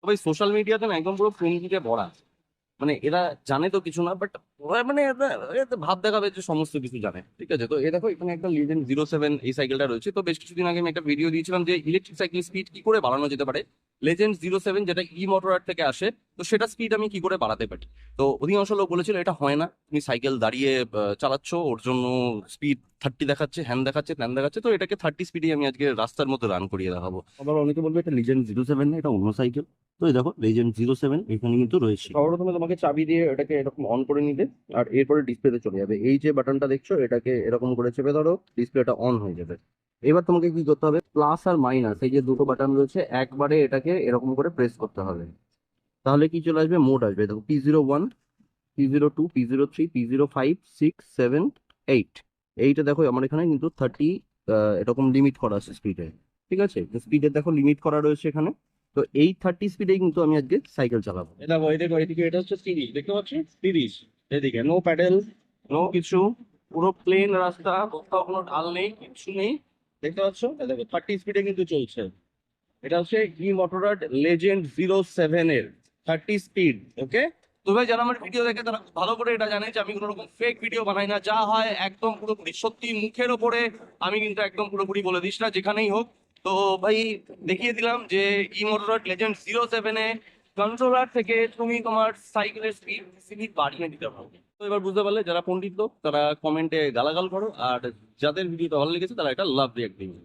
ভাই সোশ্যাল মিডিয়াতে না একদম পুরো ফ্রেন্ডলিতে ভরা। মানে এরা জানে তো কিছু না, বাট মানে এরা ভাব দেখাবে যে সমস্ত কিছু জানে। ঠিক আছে, তো এ দেখো এখানে একটা Legend 07 এই সাইকেলটা রয়েছে। তো বেশ কিছুদিন আগে আমি একটা ভিডিও দিয়েছিলাম যে ইলেকট্রিক সাইকেল স্পিড কি করে বাড়ানো যেতে পারে। Legend 07 যেটা মোটর আর্ট থেকে আসে, তো সেটা স্পিড আমি কি করে বাড়াতে পারি। তো অধিকাংশ লোক বলেছিল এটা হয় না, তুমি সাইকেল দাঁড়িয়ে চালাচ্ছ, ওর জন্য স্পিড 30 দেখাচ্ছে, হ্যান দেখাচ্ছে, ত্যান দেখাচ্ছে। তো এটাকে 30 স্পিডে আমি আজকে রাস্তার মধ্যে রান করিয়ে দেখাবো। আবার অনেকে বলবে এটা Legend 07 না, এটা অন্য সাইকেল। তো এই দেখো Legend 07 এখানে কিন্তু রয়েছে। সর্বপ্রথমে তোমাকে চাবি দিয়ে এটাকে এরকম অন করে নিতে, আর এরপরে ডিসপ্লেতে চলে যাবে। এই যে বাটনটা দেখছো, এটাকে এরকম করে চেপে ধরো, ডিসপ্লেটা অন হয়ে যাবে। এবার তোমাকে কি করতে হবে, প্লাস আর মাইনাস এই যে দুটো বাটন রয়েছে, একবারে এটাকে এরকম করে প্রেস করতে হবে। তাহলে কি চলে আসবে, মোড আসবে। দেখো P01, P02, P03, P05, 6, 7, 8। এইটা দেখো আমার এখানে কিন্তু 30 এরকম লিমিট করা আছে স্পিডে। ঠিক আছে, তো স্পিডে দেখো লিমিট করা রয়েছে এখানে। তো এই 30 স্পিডেই কিন্তু আমি আজকে সাইকেল চালাবো। এটা দেখো, এই দেখো, এদিকে এটা হচ্ছে 30, দেখতে পাচ্ছ? 30। এদিকে নো প্যাডেল, নো কিছু, পুরো প্লেন রাস্তা, কোথাও কোনো ঢাল নেই, কিছু নেই। দেখতে পাচ্ছ? এই দেখো 30 স্পিডে কিন্তু চলছে। এটা হচ্ছে মোটররাড Legend 07 এর 30 স্পিড। ওকে, তো ভাই যারা আমার ভিডিও দেখে তারা খুব ভালো করে এটা জানে যে আমি কোনো রকম ফেক ভিডিও বানাই না। যা হয় একদম পুরোপুরি সত্যি, মুখের ওপরে আমি কিন্তু একদম পুরোপুরি বলে দিস না যেখানেই হোক। তো ভাই দেখিয়ে দিলাম যে মোটররাড Legend 07 এ কন্ট্রোলার থেকে তুমি তোমার সাইকেলের স্পিড স্পিড বাড়িয়ে দিতে পারবে। তো এবার বুঝতে পারলে, যারা পণ্ডিত লোক তারা কমেন্টে গালাগাল করো, আর যাদের ভিডিওটা ভালো লেগেছে তারা এটা লাভ রিয়াক্ট দিবে।